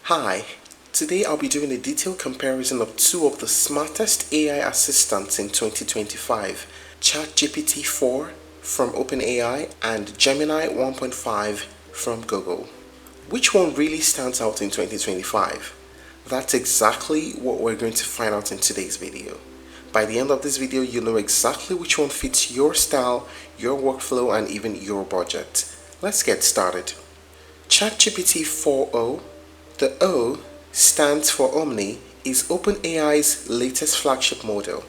Hi, today I'll be doing a detailed comparison of two of the smartest AI assistants in 2025, ChatGPT-4 from OpenAI and Gemini 1.5 from Google. Which one really stands out in 2025? That's exactly what we're going to find out in today's video. By the end of this video, you'll know exactly which one fits your style, your workflow, and even your budget. Let's get started. ChatGPT-4o, the O stands for Omni, is OpenAI's latest flagship model,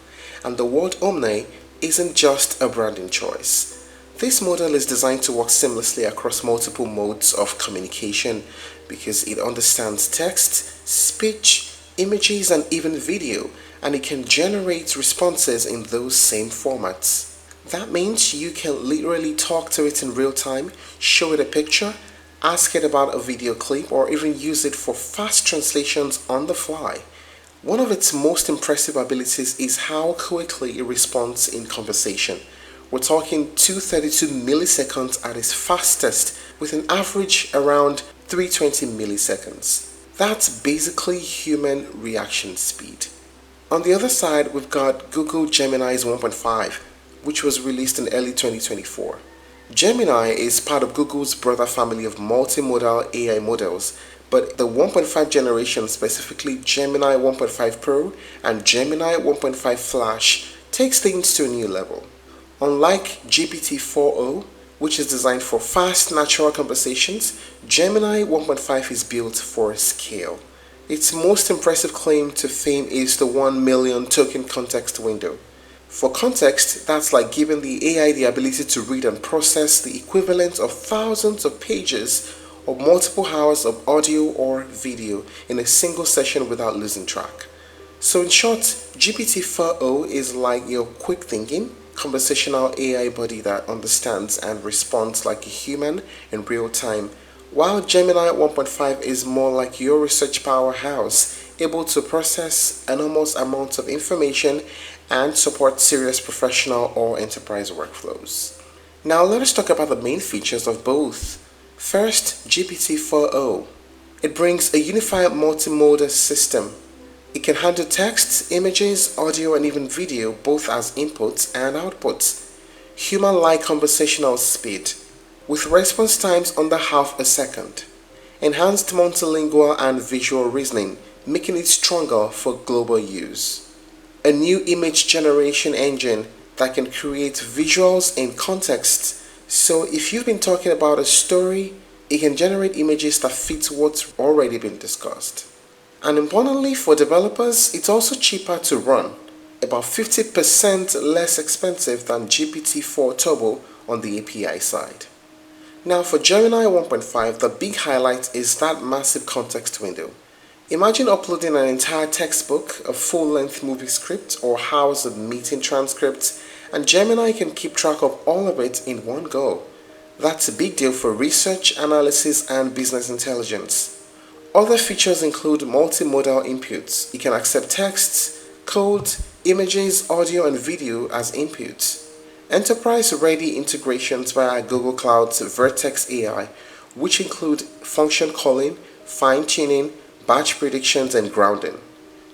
and the word Omni isn't just a branding choice. This model is designed to work seamlessly across multiple modes of communication because it understands text, speech, images, and even video, and it can generate responses in those same formats. That means you can literally talk to it in real time, show it a picture, ask it about a video clip, or even use it for fast translations on the fly. One of its most impressive abilities is how quickly it responds in conversation. We're talking 232 milliseconds at its fastest, with an average around 320 milliseconds. That's basically human reaction speed. On the other side, we've got Google Gemini's 1.5, which was released in early 2024. Gemini is part of Google's broader family of multimodal AI models, but the 1.5 generation, specifically Gemini 1.5 Pro and Gemini 1.5 Flash, takes things to a new level. Unlike GPT-4o, which is designed for fast natural conversations, Gemini 1.5 is built for scale. Its most impressive claim to fame is the 1 million token context window. For context, that's like giving the AI the ability to read and process the equivalent of thousands of pages or multiple hours of audio or video in a single session without losing track. So in short, GPT-4o is like your quick thinking, conversational AI buddy that understands and responds like a human in real time, while Gemini 1.5 is more like your research powerhouse, able to process enormous amounts of information and support serious professional or enterprise workflows. Now let us talk about the main features of both. First, GPT-4o. It brings a unified multimodal system. It can handle text, images, audio, and even video, both as inputs and outputs. Human-like conversational speed, with response times under half a second. Enhanced multilingual and visual reasoning, making it stronger for global use. A new image generation engine that can create visuals in context. So if you've been talking about a story, it can generate images that fit what's already been discussed. And importantly for developers, it's also cheaper to run, about 50% less expensive than GPT-4 Turbo on the API side. Now for Gemini 1.5, the big highlight is that massive context window. Imagine uploading an entire textbook, a full-length movie script, or hours of meeting transcripts, and Gemini can keep track of all of it in one go. That's a big deal for research, analysis, and business intelligence. Other features include multimodal inputs. You can accept texts, code, images, audio, and video as inputs. Enterprise-ready integrations via Google Cloud's Vertex AI, which include function calling, fine-tuning, batch predictions, and grounding.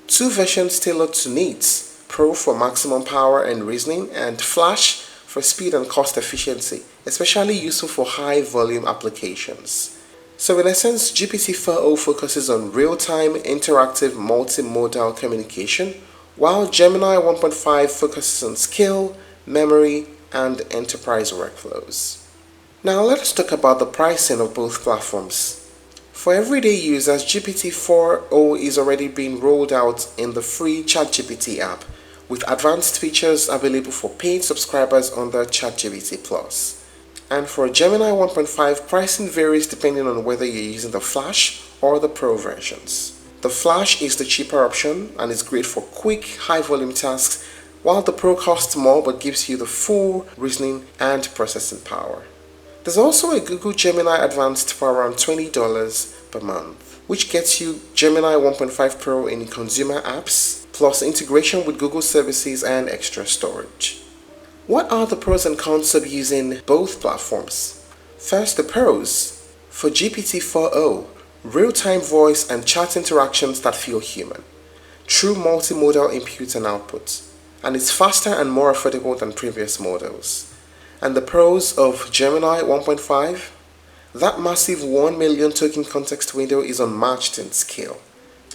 Two versions tailored to needs, Pro for maximum power and reasoning, and Flash for speed and cost efficiency, especially useful for high-volume applications. So in essence, GPT-4o focuses on real-time, interactive, multimodal communication, while Gemini 1.5 focuses on skill, memory, and enterprise workflows. Now let us talk about the pricing of both platforms. For everyday users, GPT-4o is already being rolled out in the free ChatGPT app, with advanced features available for paid subscribers under ChatGPT Plus. And for Gemini 1.5, pricing varies depending on whether you're using the Flash or the Pro versions. The Flash is the cheaper option and is great for quick, high-volume tasks, while the Pro costs more but gives you the full reasoning and processing power. There's also a Google Gemini Advanced for around $20 per month, which gets you Gemini 1.5 Pro in consumer apps, plus integration with Google services and extra storage. What are the pros and cons of using both platforms? First, the pros. For GPT-4o, real-time voice and chat interactions that feel human, true multimodal input and output, and it's faster and more affordable than previous models. And the pros of Gemini 1.5? That massive 1 million token context window is unmatched in scale.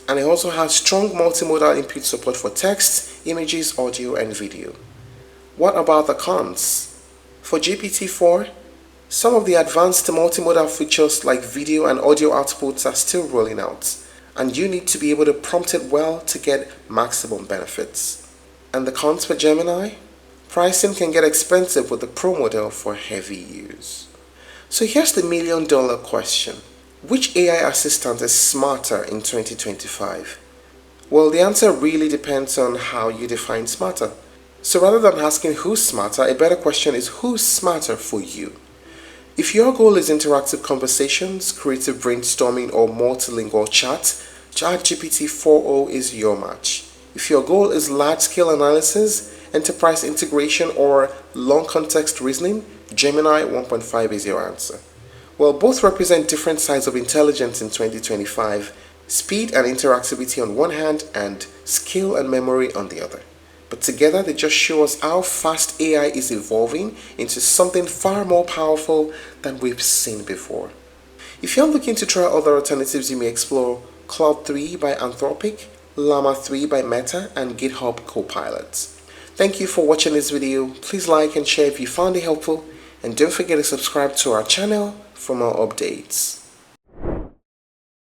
And it also has strong multimodal input support for text, images, audio, and video. What about the cons? For GPT-4, some of the advanced multimodal features like video and audio outputs are still rolling out, and you need to be able to prompt it well to get maximum benefits. And the cons for Gemini? Pricing can get expensive with the Pro model for heavy use. So here's the million-dollar question. Which AI assistant is smarter in 2025? Well, the answer really depends on how you define smarter. So rather than asking who's smarter, a better question is who's smarter for you? If your goal is interactive conversations, creative brainstorming, or multilingual chat, ChatGPT-4o is your match. If your goal is large-scale analysis, enterprise integration, or long context reasoning, Gemini 1.5 is your answer. Well, both represent different sides of intelligence in 2025, speed and interactivity on one hand and skill and memory on the other. But together they just show us how fast AI is evolving into something far more powerful than we've seen before. If you're looking to try other alternatives, you may explore Claude 3 by Anthropic, Llama 3 by Meta, and GitHub Copilot. Thank you for watching this video. Please like and share if you found it helpful, and don't forget to subscribe to our channel for more updates.